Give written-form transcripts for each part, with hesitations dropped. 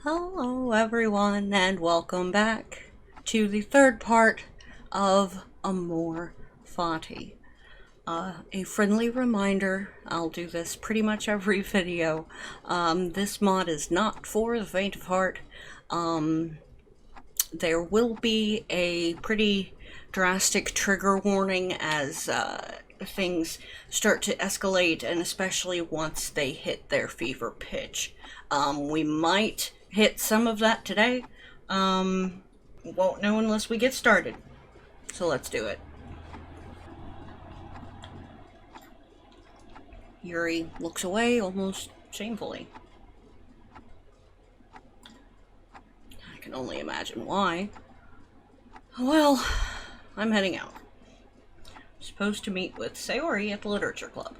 Hello everyone and welcome back to the third part of Amor Fati. A friendly reminder, I'll do this pretty much every video. This mod is not for the faint of heart. There will be a pretty drastic trigger warning as things start to escalate, and especially once they hit their fever pitch. We might hit some of that today. Won't know unless we get started. So let's do it. Yuri looks away almost shamefully. I can only imagine why. Well, I'm heading out. I'm supposed to meet with Sayori at the Literature Club.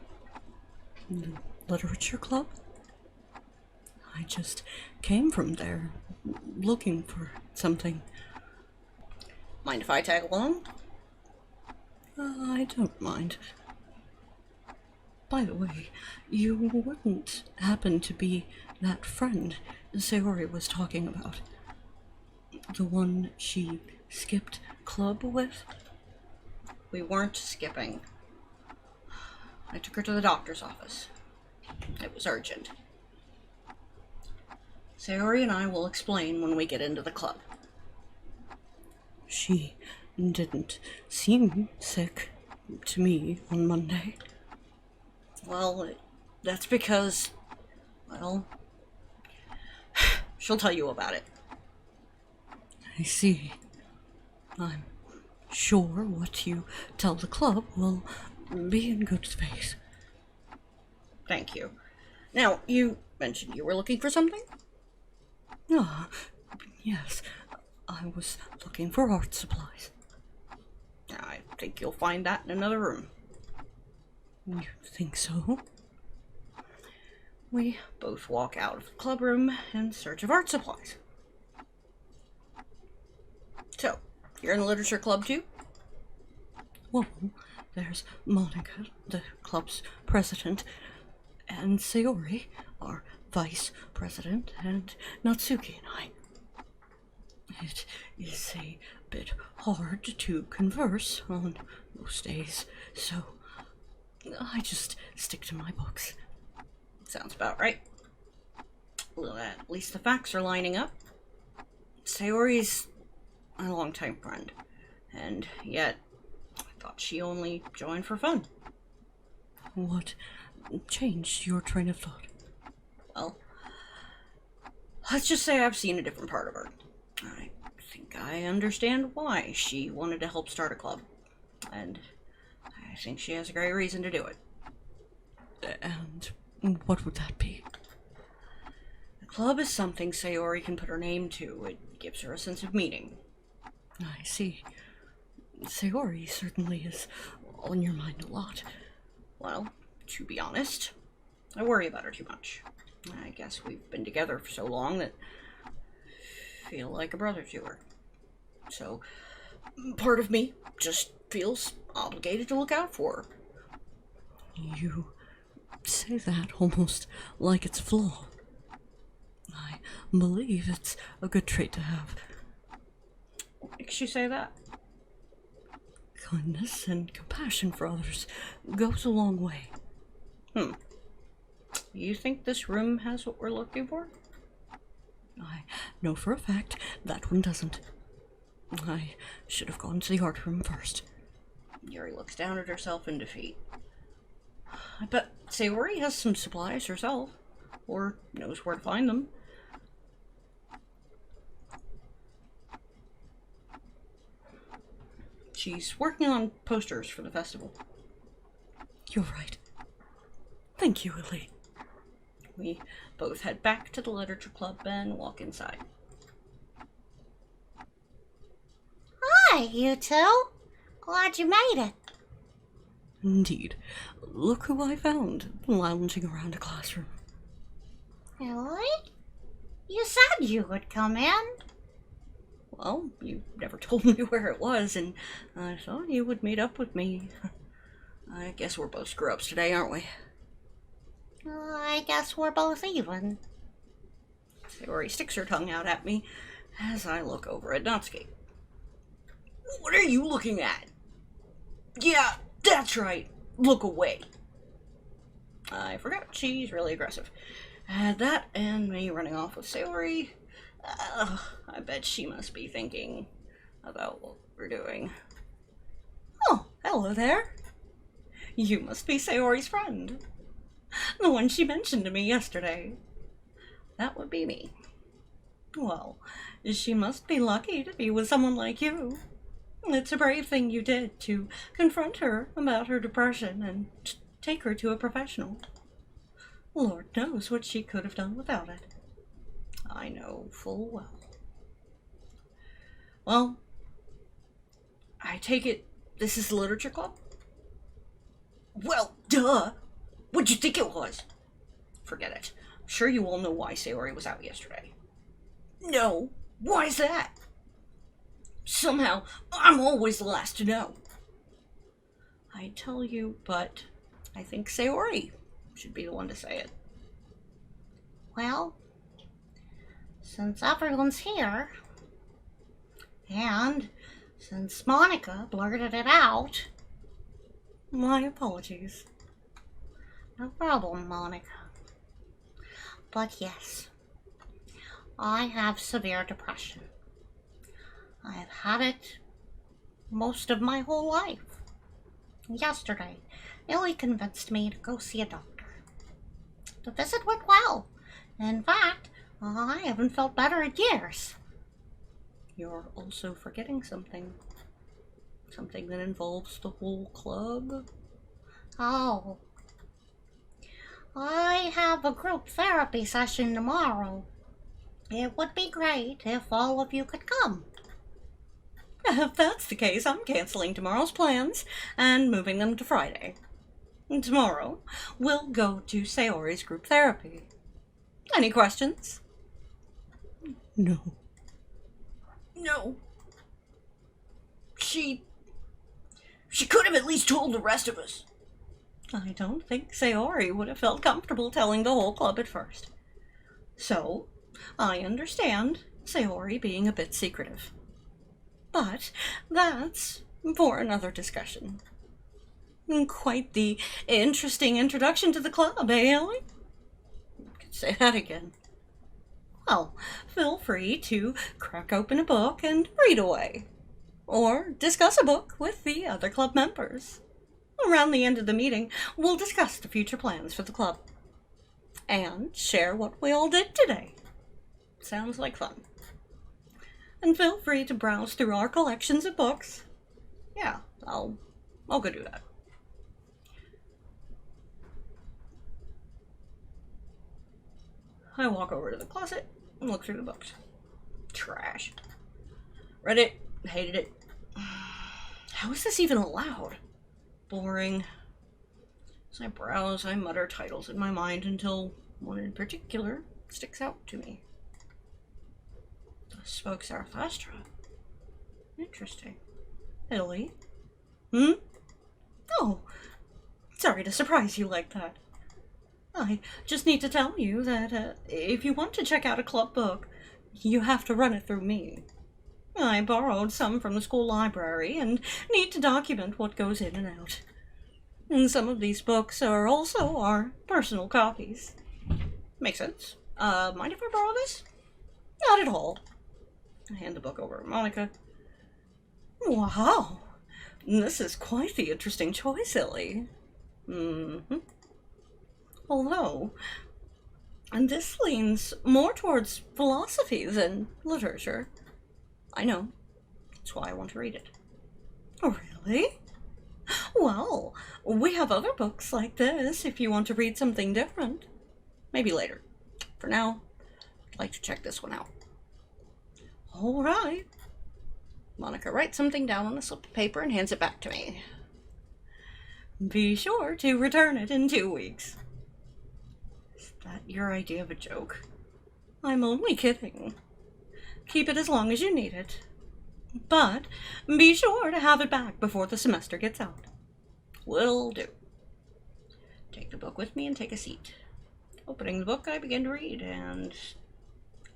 The Literature Club? I just came from there, looking for something. Mind if I tag along? I don't mind. By the way, you wouldn't happen to be that friend Sayori was talking about? The one she skipped club with? We weren't skipping. I took her to the doctor's office. It was urgent. Sayori and I will explain when we get into the club. She didn't seem sick to me on Monday. Well, that's because, well, she'll tell you about it. I see. I'm sure what you tell the club will be in good faith. Thank you. Now, you mentioned you were looking for something? Ah, yes. I was looking for art supplies. I think you'll find that in another room. You think so? We both walk out of the club room in search of art supplies. So, you're in the literature club too? Well, there's Monica, the club's president, and Sayori, our vice president, and Natsuki and I. It is a bit hard to converse on most days, so I just stick to my books. Sounds about right. Well, at least the facts are lining up. Sayori's a longtime friend, and yet I thought she only joined for fun. What changed your train of thought? Well, let's just say I've seen a different part of her. I think I understand why she wanted to help start a club, and I think she has a great reason to do it. And what would that be? The club is something Sayori can put her name to. It gives her a sense of meaning. I see. Sayori certainly is on your mind a lot. Well, to be honest, I worry about her too much. I guess we've been together for so long that I feel like a brother to her. So, part of me just feels obligated to look out for her. You say that almost like it's a flaw. I believe it's a good trait to have. What makes you say that? Kindness and compassion for others goes a long way. You think this room has what we're looking for? I know for a fact that one doesn't. I should have gone to the art room first. Yuri looks down at herself in defeat. I bet Sayori has some supplies herself, or knows where to find them. She's working on posters for the festival. You're right. Thank you, Ellie. We both head back to the literature club and walk inside. Hi, you two. Glad you made it. Indeed. Look who I found lounging around a classroom. Really? You said you would come in. Well, you never told me where it was, and I thought you would meet up with me. I guess we're both screw-ups today, aren't we? I guess we're both even. Sayori sticks her tongue out at me as I look over at Natsuki. What are you looking at? Yeah, that's right. Look away. I forgot she's really aggressive. That and me running off with Sayori. I bet she must be thinking about what we're doing. Oh, hello there. You must be Sayori's friend. The one she mentioned to me yesterday. That would be me. Well, she must be lucky to be with someone like you. It's a brave thing you did to confront her about her depression and take her to a professional. Lord knows what she could have done without it. I know full well. Well, I take it this is the literature club? Well, duh! What'd you think it was? Forget it. I'm sure you all know why Sayori was out yesterday. No, why's that? Somehow, I'm always the last to know. I tell you, but I think Sayori should be the one to say it. Well, since everyone's here, and since Monica blurted it out... My apologies. No problem, Monica. But yes, I have severe depression. I've had it most of my whole life. Yesterday, Illy convinced me to go see a doctor. The visit went well. In fact, I haven't felt better in years. You're also forgetting something. Something that involves the whole club. Oh. I have a group therapy session tomorrow. It would be great if all of you could come. If that's the case, I'm canceling tomorrow's plans and moving them to Friday. Tomorrow, we'll go to Sayori's group therapy. Any questions? No. No. She could have at least told the rest of us. I don't think Sayori would have felt comfortable telling the whole club at first. So, I understand Sayori being a bit secretive. But that's for another discussion. Quite the interesting introduction to the club, eh, Ellie? Could say that again. Well, feel free to crack open a book and read away. Or discuss a book with the other club members. Around the end of the meeting, we'll discuss the future plans for the club. And share what we all did today. Sounds like fun. And feel free to browse through our collections of books. Yeah, I'll go do that. I walk over to the closet and look through the books. Trash. Read it, hated it. How is this even allowed? Boring. As I browse, I mutter titles in my mind until one in particular sticks out to me. Spoke Zarathustra. Interesting. Italy? Oh, sorry to surprise you like that. I just need to tell you that if you want to check out a club book, you have to run it through me. I borrowed some from the school library and need to document what goes in and out. And some of these books are also our personal copies. Makes sense. Mind if I borrow this? Not at all. I hand the book over to Monica. Wow, this is quite the interesting choice, Illy. Although, and this leans more towards philosophy than literature. I know. That's why I want to read it. Really? Well, we have other books like this if you want to read something different. Maybe later. For now, I'd like to check this one out. All right. Monica writes something down on a slip of paper and hands it back to me. Be sure to return it in 2 weeks. Is that your idea of a joke? I'm only kidding. Keep it as long as you need it. But be sure to have it back before the semester gets out. Will do. Take the book with me and take a seat. Opening the book, I begin to read, and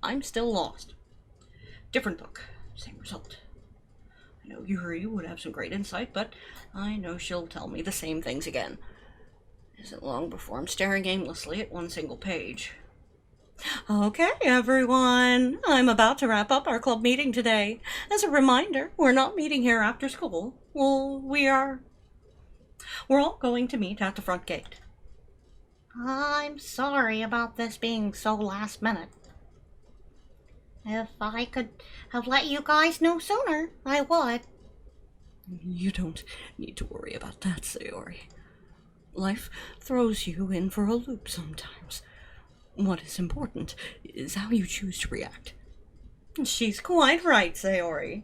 I'm still lost. Different book, same result. I know Yuri would have some great insight, but I know she'll tell me the same things again. Isn't long before I'm staring aimlessly at one single page. Okay, everyone. I'm about to wrap up our club meeting today. As a reminder, we're not meeting here after school. Well, we're all going to meet at the front gate. I'm sorry about this being so last minute. If I could have let you guys know sooner, I would. You don't need to worry about that, Sayori. Life throws you in for a loop sometimes. What is important is how you choose to react. She's quite right, Sayori.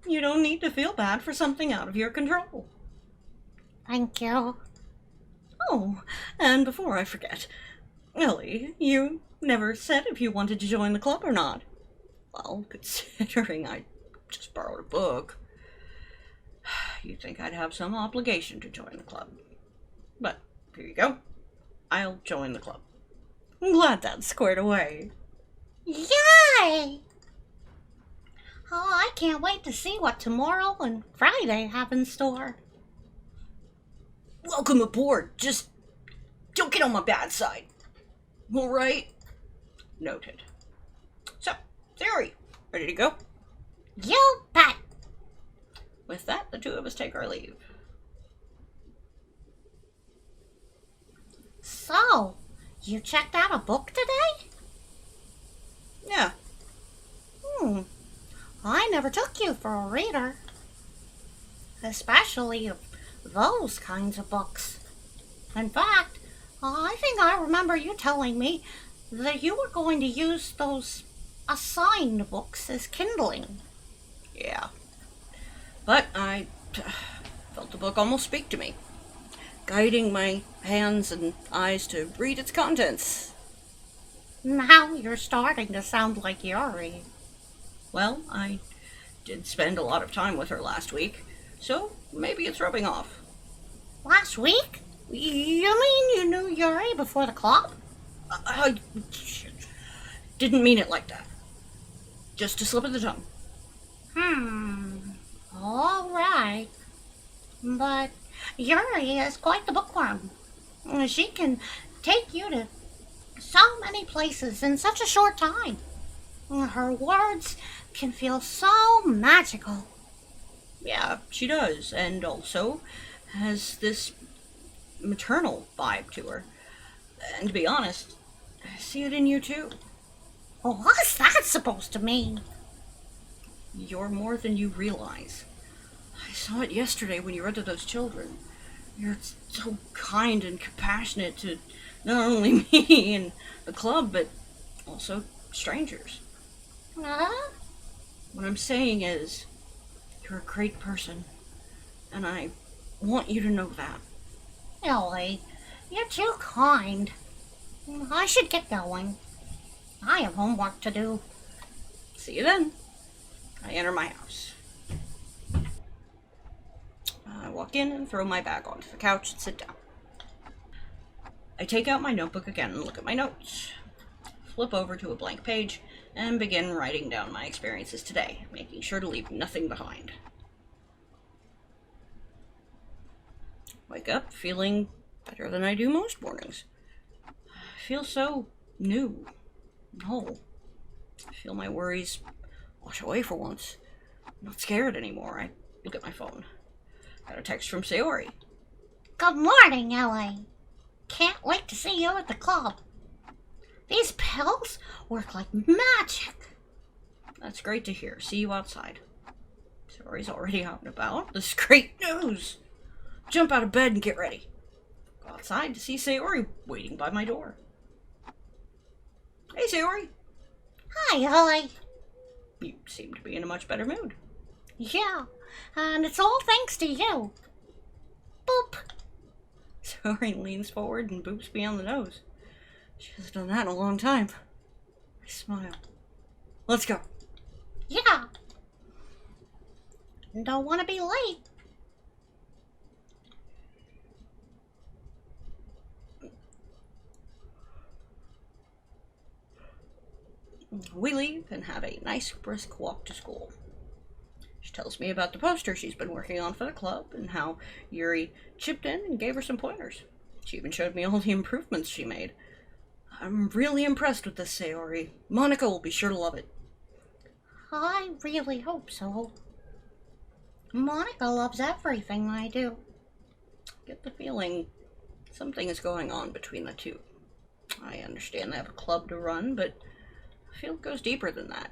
You don't need to feel bad for something out of your control. Thank you. Oh, and before I forget, Ellie, you never said if you wanted to join the club or not. Well, considering I just borrowed a book, you'd think I'd have some obligation to join the club. But here you go. I'll join the club. I'm glad that's squared away. Yay! Oh, I can't wait to see what tomorrow and Friday have in store. Welcome aboard. Just don't get on my bad side. All right? Noted. So, Theory, ready to go? You bet! With that, the two of us take our leave. So, you checked out a book today? Yeah. I never took you for a reader. Especially of those kinds of books. In fact, I think I remember you telling me that you were going to use those assigned books as kindling. Yeah. But I felt the book almost speak to me, guiding my hands and eyes to read its contents. Now you're starting to sound like Yuri. Well, I did spend a lot of time with her last week, so maybe it's rubbing off. Last week? You mean you knew Yuri before the club? I didn't mean it like that. Just a slip of the tongue. All right. But Yuri is quite the bookworm. She can take you to so many places in such a short time. Her words can feel so magical. Yeah, she does, and also has this maternal vibe to her. And to be honest, I see it in you too. What's that supposed to mean? You're more than you realize. I saw it yesterday when you read to those children. You're so kind and compassionate to not only me and the club, but also strangers. Huh? What I'm saying is, you're a great person, and I want you to know that. Ellie, you're too kind. I should get going. I have homework to do. See you then. I enter my house. I walk in and throw my bag onto the couch and sit down. I take out my notebook again and look at my notes. Flip over to a blank page and begin writing down my experiences today, making sure to leave nothing behind. Wake up feeling better than I do most mornings. I feel so new and whole. I feel my worries wash away for once. I'm not scared anymore. I look at my phone. Got a text from Sayori. Good morning, Ellie. Can't wait to see you at the club. These pills work like magic. That's great to hear. See you outside. Sayori's already out and about. This is great news. Jump out of bed and get ready. Go outside to see Sayori waiting by my door. Hey, Sayori. Hi, Ellie. You seem to be in a much better mood. Yeah, and it's all thanks to you. Boop. Sayori leans forward and boops me on the nose. She hasn't done that in a long time. I smile. Let's go. Yeah. Don't want to be late. We leave and have a nice brisk walk to school. She tells me about the poster she's been working on for the club and how Yuri chipped in and gave her some pointers. She even showed me all the improvements she made. I'm really impressed with this, Sayori. Monica will be sure to love it. I really hope so. Monica loves everything I do. Get the feeling something is going on between the two. I understand they have a club to run, but I feel it goes deeper than that.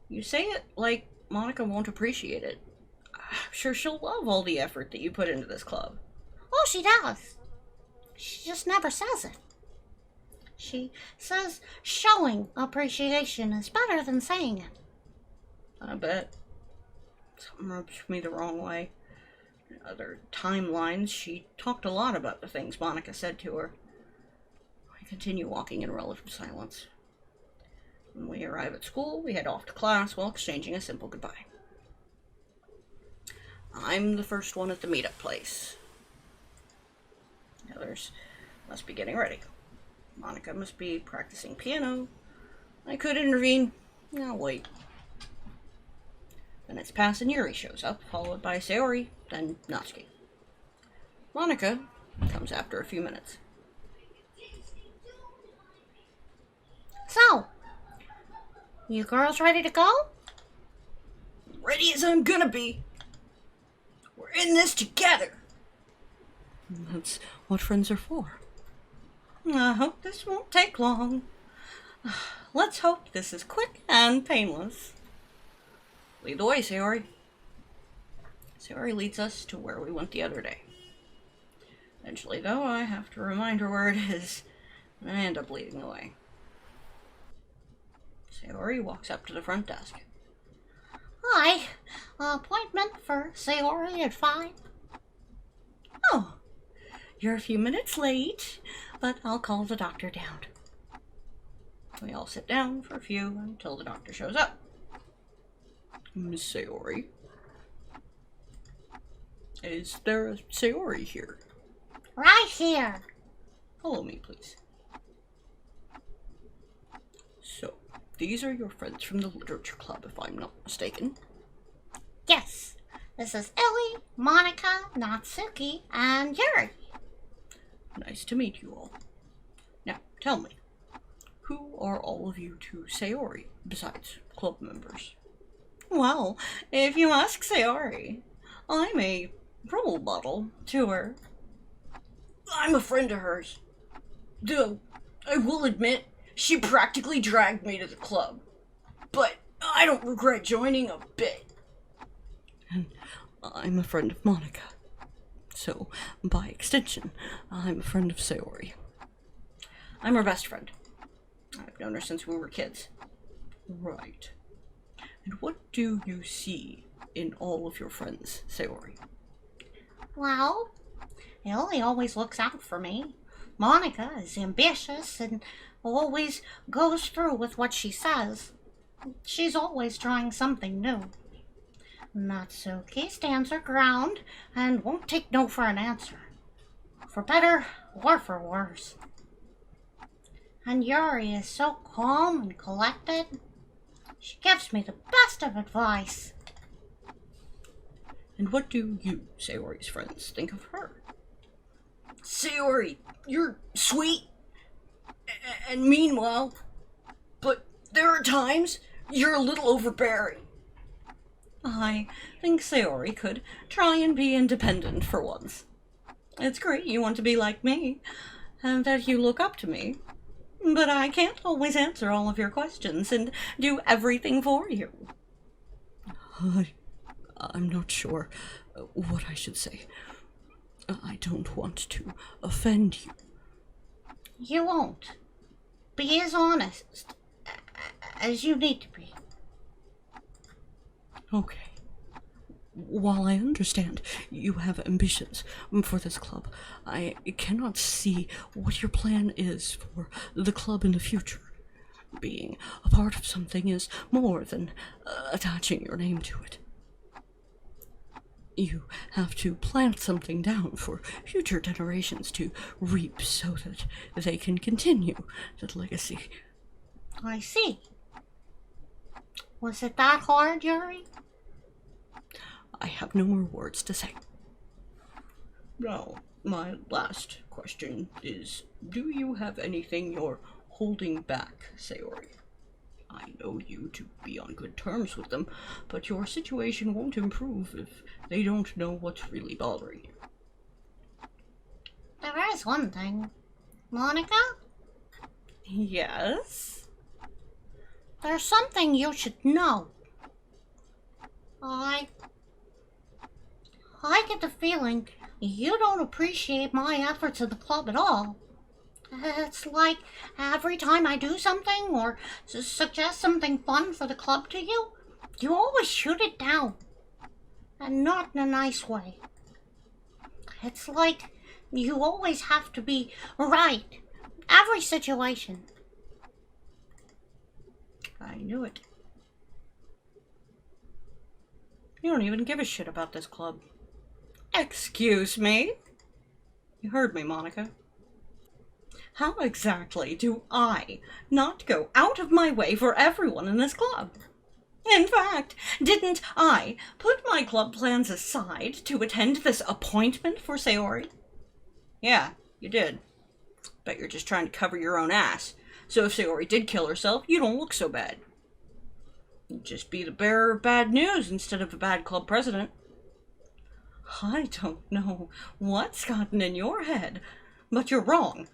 You say it like Monica won't appreciate it. I'm sure she'll love all the effort that you put into this club. Oh, she does. She just never says it. She says showing appreciation is better than saying it. I bet. Something rubs me the wrong way. In other timelines, she talked a lot about the things Monica said to her. I continue walking in relative silence. When we arrive at school, we head off to class while exchanging a simple goodbye. I'm the first one at the meetup place. The others must be getting ready. Monica must be practicing piano. I could intervene. I'll wait. Minutes pass and Yuri shows up, followed by Sayori, then Natsuki. Monica comes after a few minutes. So, you girls ready to go? Ready as I'm gonna be. We're in this together. That's what friends are for. I hope this won't take long. Let's hope this is quick and painless. Lead the way, Sayori. Sayori leads us to where we went the other day. Eventually, though, I have to remind her where it is, and I end up leading the way. Sayori walks up to the front desk. Hi. Appointment for Sayori at 5. Oh, you're a few minutes late, but I'll call the doctor down. We all sit down for a few until the doctor shows up. Miss Sayori? Is there a Sayori here? Right here. Follow me, please. So, these are your friends from the literature club, if I'm not mistaken. Yes. This is Ellie, Monica, Natsuki, and Yuri. Nice to meet you all. Now, tell me, who are all of you to Sayori, besides club members? Well, if you ask Sayori, I'm a role model to her. I'm a friend of hers. Though, I will admit, she practically dragged me to the club. But I don't regret joining a bit. And I'm a friend of Monica. So, by extension, I'm a friend of Sayori. I'm her best friend. I've known her since we were kids. Right. And what do you see in all of your friends, Sayori? Well, Ellie always looks out for me. Monica is ambitious and always goes through with what she says. She's always trying something new. Natsuki stands her ground and won't take no for an answer, for better or for worse. And Yuri is so calm and collected. She gives me the best of advice. And what do you, Sayori's friends, think of her? Sayori, you're sweet and meanwhile, but there are times you're a little overbearing. I think Sayori could try and be independent for once. It's great you want to be like me, and that you look up to me, but I can't always answer all of your questions and do everything for you. I'm not sure what I should say. I don't want to offend you. You won't. Be as honest as you need to be. Okay. While I understand you have ambitions for this club, I cannot see what your plan is for the club in the future. Being a part of something is more than attaching your name to it. You have to plant something down for future generations to reap so that they can continue that legacy. I see. Was it that hard, Yuri? I have no more words to say. Now, my last question is, do you have anything you're holding back, Sayori? I know you to be on good terms with them, but your situation won't improve if they don't know what's really bothering you. There is one thing. Monica? Yes? There's something you should know. I get the feeling you don't appreciate my efforts at the club at all. It's like every time I do something or suggest something fun for the club to you, you always shoot it down. And not in a nice way. It's like you always have to be right. Every situation. I knew it. You don't even give a shit about this club. Excuse me? You heard me, Monica. How exactly do I not go out of my way for everyone in this club? In fact, didn't I put my club plans aside to attend this appointment for Sayori? Yeah, you did. Bet you're just trying to cover your own ass. So if Sayori did kill herself, you don't look so bad. You'd just be the bearer of bad news instead of a bad club president. I don't know what's gotten in your head, but you're wrong.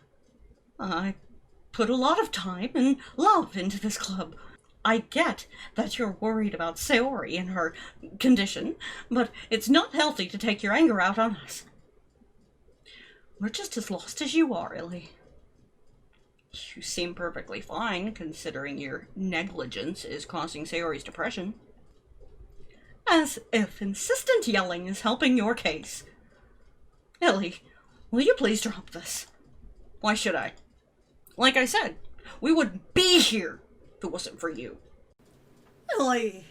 I put a lot of time and love into this club. I get that you're worried about Sayori and her condition, but it's not healthy to take your anger out on us. We're just as lost as you are, Illy. You seem perfectly fine, considering your negligence is causing Sayori's depression. As if insistent yelling is helping your case. Illy, will you please drop this? Why should I? Like I said, we wouldn't be here if it wasn't for you. Illy.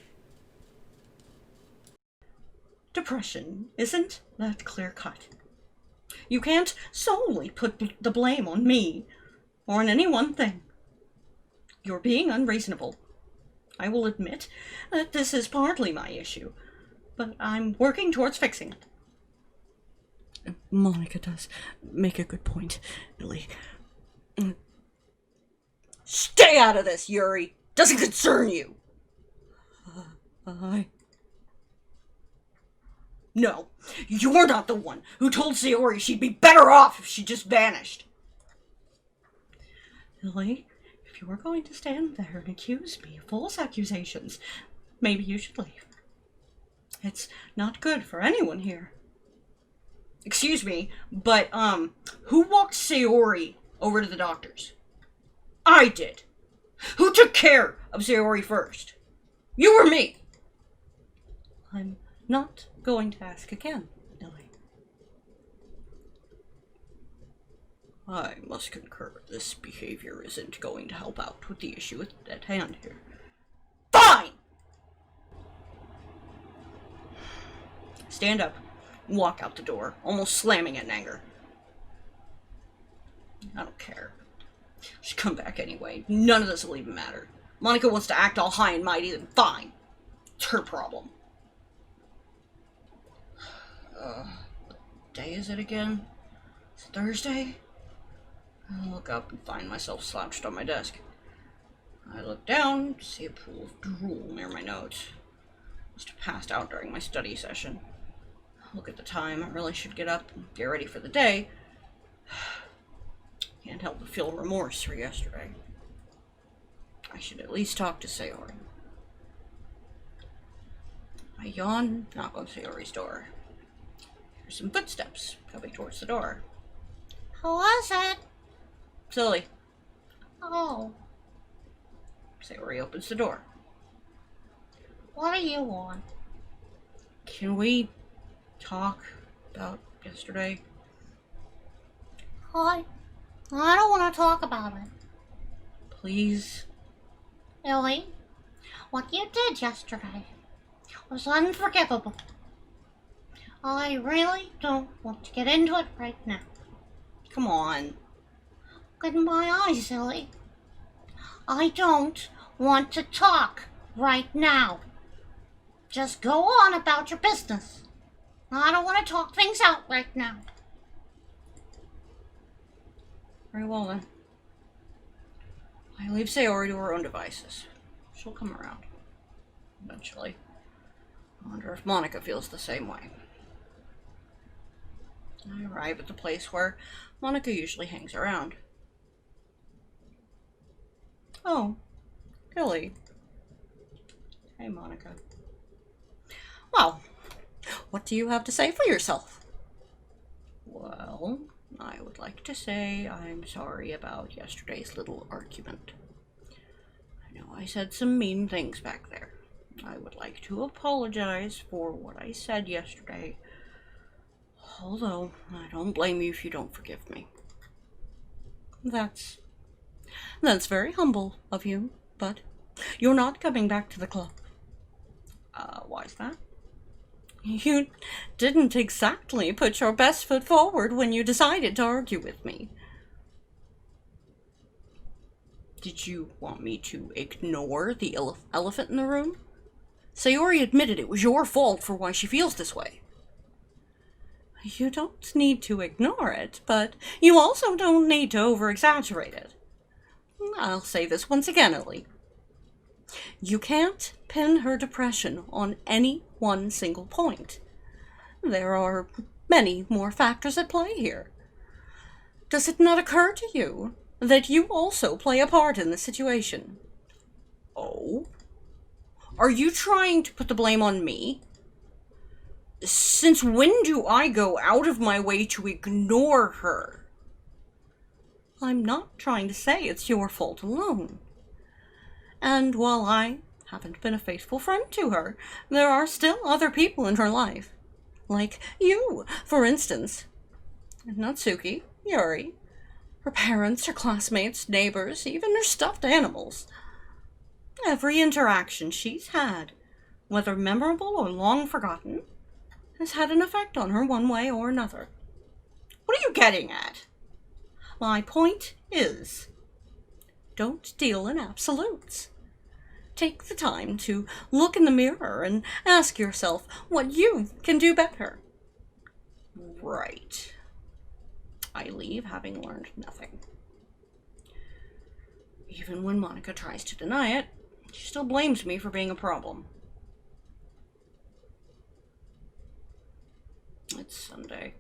Depression isn't that clear-cut. You can't solely put the blame on me, or on any one thing. You're being unreasonable. I will admit that this is partly my issue, but I'm working towards fixing it. Monica does make a good point, Illy. Stay out of this, Yuri! Doesn't concern you! No, you're not the one who told Sayori she'd be better off if she just vanished. Illy, if you're going to stand there and accuse me of false accusations, maybe you should leave. It's not good for anyone here. Excuse me, but, who walked Sayori over to the doctor's? I did. Who took care of Sayori first? You or me? I'm not going to ask again, Illy. I must concur. This behavior isn't going to help out with the issue at hand here. Fine! Stand up and walk out the door, almost slamming it in anger. I don't care. She'll come back anyway. None of this will even matter. Monica wants to act all high and mighty, then fine. It's her problem. What day is it again? It's Thursday? I look up and find myself slouched on my desk. I look down to see a pool of drool near my notes. Must have passed out during my study session. Look at the time. I really should get up and get ready for the day. Can't help but feel remorse for yesterday. I should at least talk to Sayori. I yawn, knock on Sayori's door. Here's some footsteps coming towards the door. Who was it? Silly. Oh, Sayori opens the door. what do you want? Can we talk about yesterday? I don't want to talk about it. Please? Illy, what you did yesterday was unforgivable. I really don't want to get into it right now. Come on. Look in my eyes, Illy. I don't want to talk right now. Just go on about your business. I don't want to talk things out right now. Very well then. I leave Sayori to her own devices. She'll come around. Eventually. I wonder if Monica feels the same way. I arrive at the place where Monica usually hangs around. Oh, Billy. Hey, Monica. Well, what do you have to say for yourself? Well, I would like to say I'm sorry about yesterday's little argument. I know I said some mean things back there. I would like to apologize for what I said yesterday, although I don't blame you if you don't forgive me. That's very humble of you, but you're not coming back to the club. Why's that? You didn't exactly put your best foot forward when you decided to argue with me. Did you want me to ignore the elephant in the room? Sayori admitted it was your fault for why she feels this way. You don't need to ignore it, but you also don't need to over-exaggerate it. I'll say this once again, Ellie. You can't pin her depression on any one single point. There are many more factors at play here. Does it not occur to you that you also play a part in the situation? Oh? Are you trying to put the blame on me? Since when do I go out of my way to ignore her? I'm not trying to say it's your fault alone. And while I haven't been a faithful friend to her, there are still other people in her life. Like you, for instance. Natsuki, Yuri, her parents, her classmates, neighbors, even her stuffed animals. Every interaction she's had, whether memorable or long forgotten, has had an effect on her one way or another. What are you getting at? My point is, don't deal in absolutes. Take the time to look in the mirror and ask yourself what you can do better. Right. I leave having learned nothing. Even when Monica tries to deny it, she still blames me for being a problem. It's Sunday.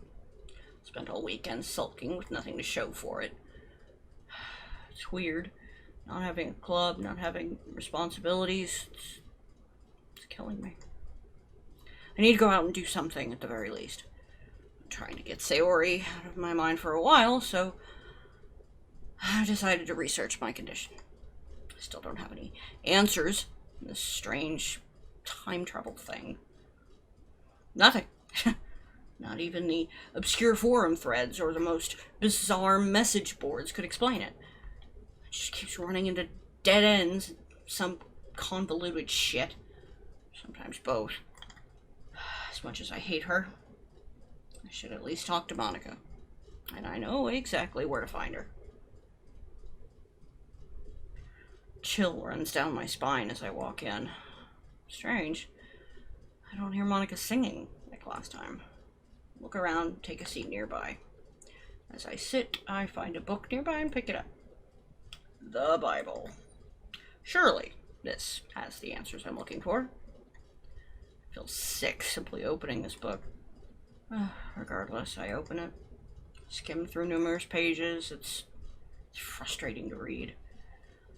Spent all weekend sulking with nothing to show for it. It's weird. Not having a club, not having responsibilities. It's killing me. I need to go out and do something at the very least. I'm trying to get Sayori out of my mind for a while, so I decided to research my condition. I still don't have any answers in this strange time travel thing. Nothing. Not even the obscure forum threads or the most bizarre message boards could explain it. It just keeps running into dead ends, some convoluted shit. Sometimes both. As much as I hate her, I should at least talk to Monica. And I know exactly where to find her. Chill runs down my spine as I walk in. Strange. I don't hear Monica singing like last time. Look around, take a seat nearby. As I sit, I find a book nearby and pick it up. The Bible. Surely this has the answers I'm looking for. I feel sick simply opening this book. Regardless, I open it, skim through numerous pages. It's frustrating to read.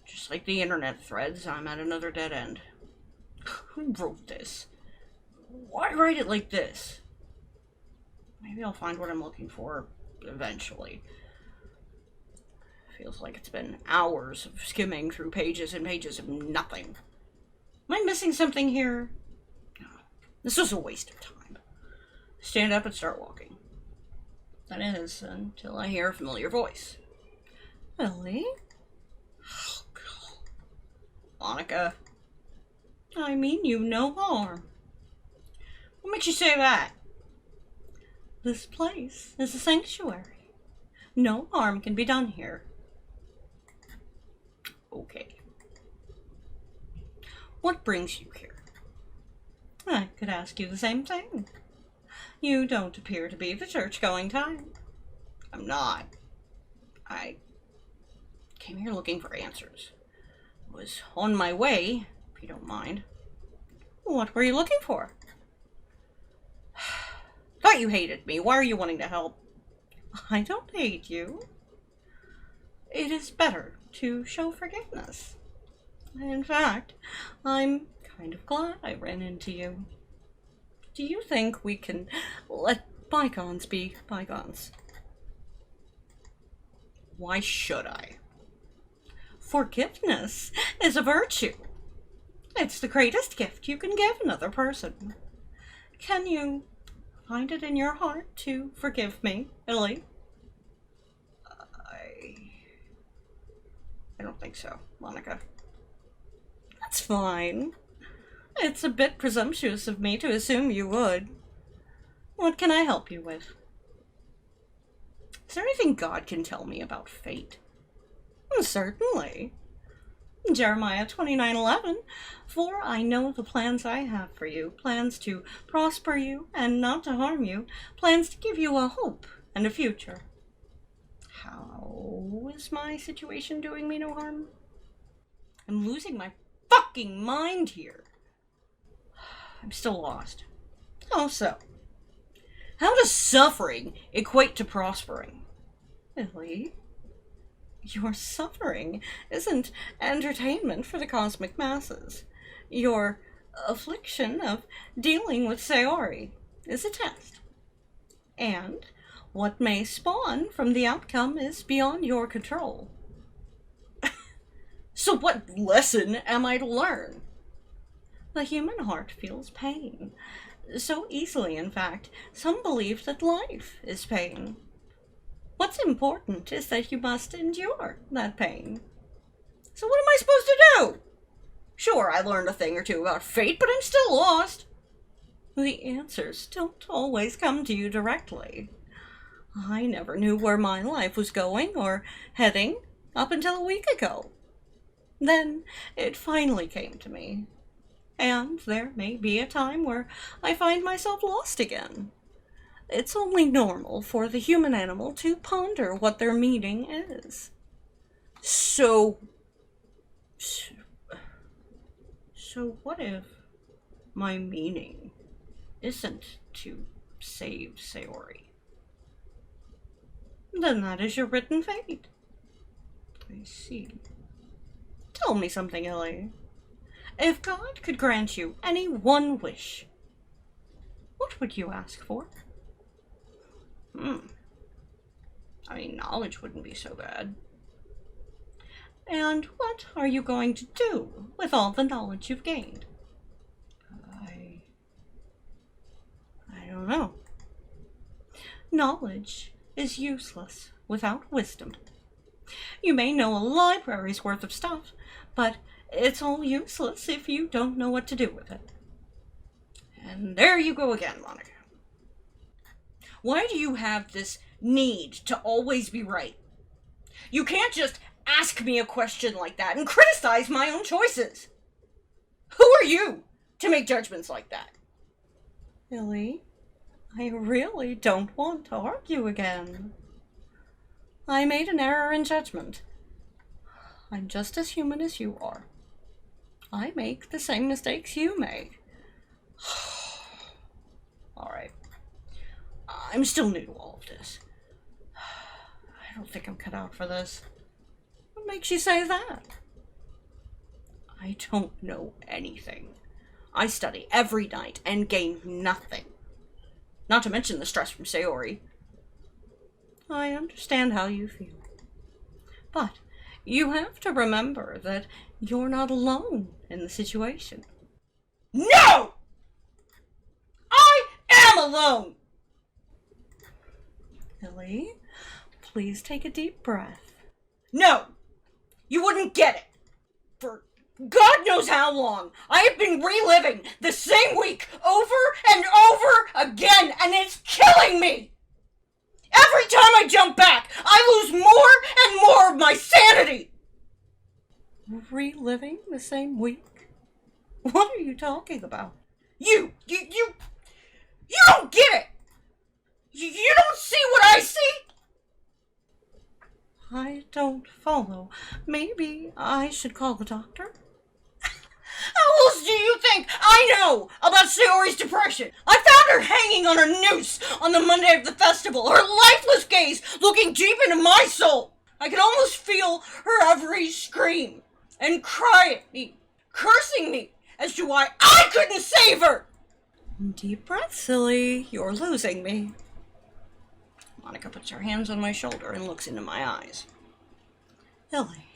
Just like the internet threads, I'm at another dead end. Who wrote this? Why write it like this? Maybe I'll find what I'm looking for eventually. Feels like it's been hours of skimming through pages and pages of nothing. Am I missing something here? No. This was a waste of time. Stand up and start walking. That is, until I hear a familiar voice. Ellie? Oh, God. Monica? I mean you no harm. What makes you say that? This place is a sanctuary. No harm can be done here. Okay. What brings you here? I could ask you the same thing. You don't appear to be the church-going type. I'm not. I came here looking for answers. Was on my way, if you don't mind. What were you looking for? Thought you hated me. Why are you wanting to help? I don't hate you. It is better to show forgiveness. In fact, I'm kind of glad I ran into you. Do you think we can let bygones be bygones? Why should I? Forgiveness is a virtue. It's the greatest gift you can give another person. Can you find it in your heart to forgive me, Illy? I don't think so, Monica. That's fine. It's a bit presumptuous of me to assume you would. What can I help you with? Is there anything God can tell me about fate? Certainly. Jeremiah 29:11, for I know the plans I have for you, plans to prosper you and not to harm you, plans to give you a hope and a future. How is my situation doing me no harm? I'm losing my fucking mind here. I'm still lost. How so? How does suffering equate to prospering? Really? Your suffering isn't entertainment for the cosmic masses. Your affliction of dealing with Sayori is a test. And what may spawn from the outcome is beyond your control. So what lesson am I to learn? The human heart feels pain. So easily, in fact, some believe that life is pain. What's important is that you must endure that pain. So what am I supposed to do? Sure, I learned a thing or two about fate, but I'm still lost. The answers don't always come to you directly. I never knew where my life was going or heading up until a week ago. Then it finally came to me. And there may be a time where I find myself lost again. It's only normal for the human animal to ponder what their meaning is. So what if my meaning isn't to save Sayori? Then that is your written fate. I see. Tell me something, Ellie. If God could grant you any one wish, what would you ask for? I mean, knowledge wouldn't be so bad. And what are you going to do with all the knowledge you've gained? I don't know. Knowledge is useless without wisdom. You may know a library's worth of stuff, but it's all useless if you don't know what to do with it. And there you go again, Monica. Why do you have this need to always be right? You can't just ask me a question like that and criticize my own choices. Who are you to make judgments like that? Billy, I really don't want to argue again. I made an error in judgment. I'm just as human as you are. I make the same mistakes you make. All right. I'm still new to all of this. I don't think I'm cut out for this. What makes you say that? I don't know anything. I study every night and gain nothing. Not to mention the stress from Sayori. I understand how you feel. But you have to remember that you're not alone in the situation. No! I am alone! Billy, please take a deep breath. No! You wouldn't get it! For God knows how long, I have been reliving the same week over and over again, and it's killing me! Every time I jump back, I lose more and more of my sanity! Reliving the same week? What are you talking about? You don't get it! You don't see what I see? I don't follow. Maybe I should call the doctor? How else do you think I know about Sayori's depression? I found her hanging on a noose on the Monday of the festival, her lifeless gaze looking deep into my soul. I could almost feel her every scream and cry at me, cursing me as to why I couldn't save her. Deep breath, silly. You're losing me. Monica puts her hands on my shoulder and looks into my eyes. Ellie,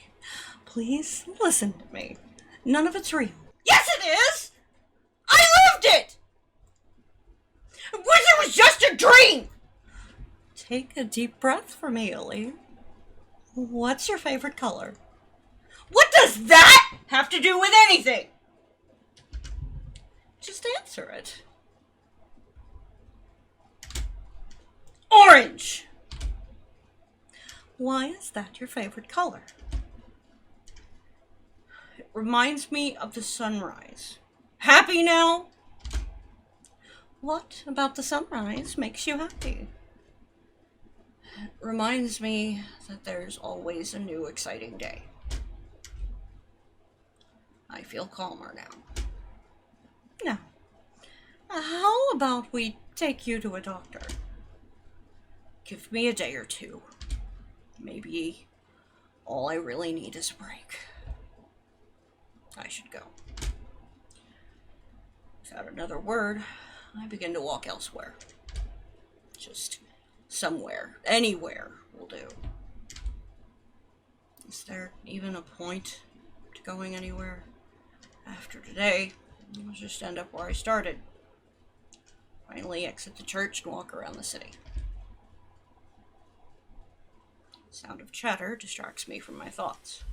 please listen to me. None of it's real. Yes, it is! I lived it! I wish it was just a dream! Take a deep breath for me, Ellie. What's your favorite color? What does that have to do with anything? Just answer it. Orange! Why is that your favorite color? It reminds me of the sunrise. Happy now? What about the sunrise makes you happy? It reminds me that there's always a new exciting day. I feel calmer now. Now, how about we take you to a doctor? Give me a day or two. Maybe all I really need is a break. I should go. Without another word, I begin to walk elsewhere. Just somewhere, anywhere will do. Is there even a point to going anywhere? After today, I'll just end up where I started. Finally exit the church and walk around the city. The sound of chatter distracts me from my thoughts.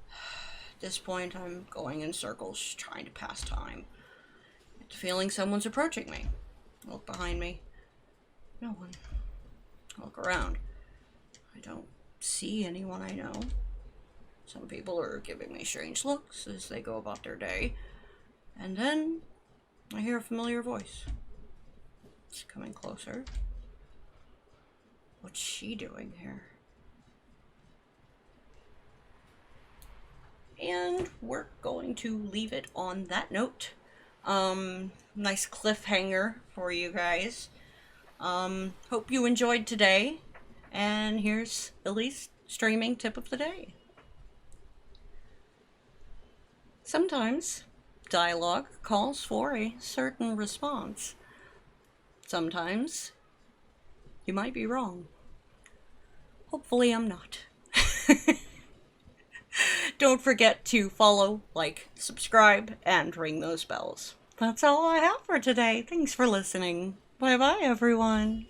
At this point, I'm going in circles, trying to pass time. I get the feeling someone's approaching me. I look behind me. No one. I look around. I don't see anyone I know. Some people are giving me strange looks as they go about their day. And then I hear a familiar voice. It's coming closer. What's she doing here? And we're going to leave it on that note. Nice cliffhanger for you guys. Hope you enjoyed today. And here's Ellie's streaming tip of the day. Sometimes dialogue calls for a certain response. Sometimes you might be wrong. Hopefully I'm not. Don't forget to follow, like, subscribe, and ring those bells. That's all I have for today. Thanks for listening. Bye-bye, everyone.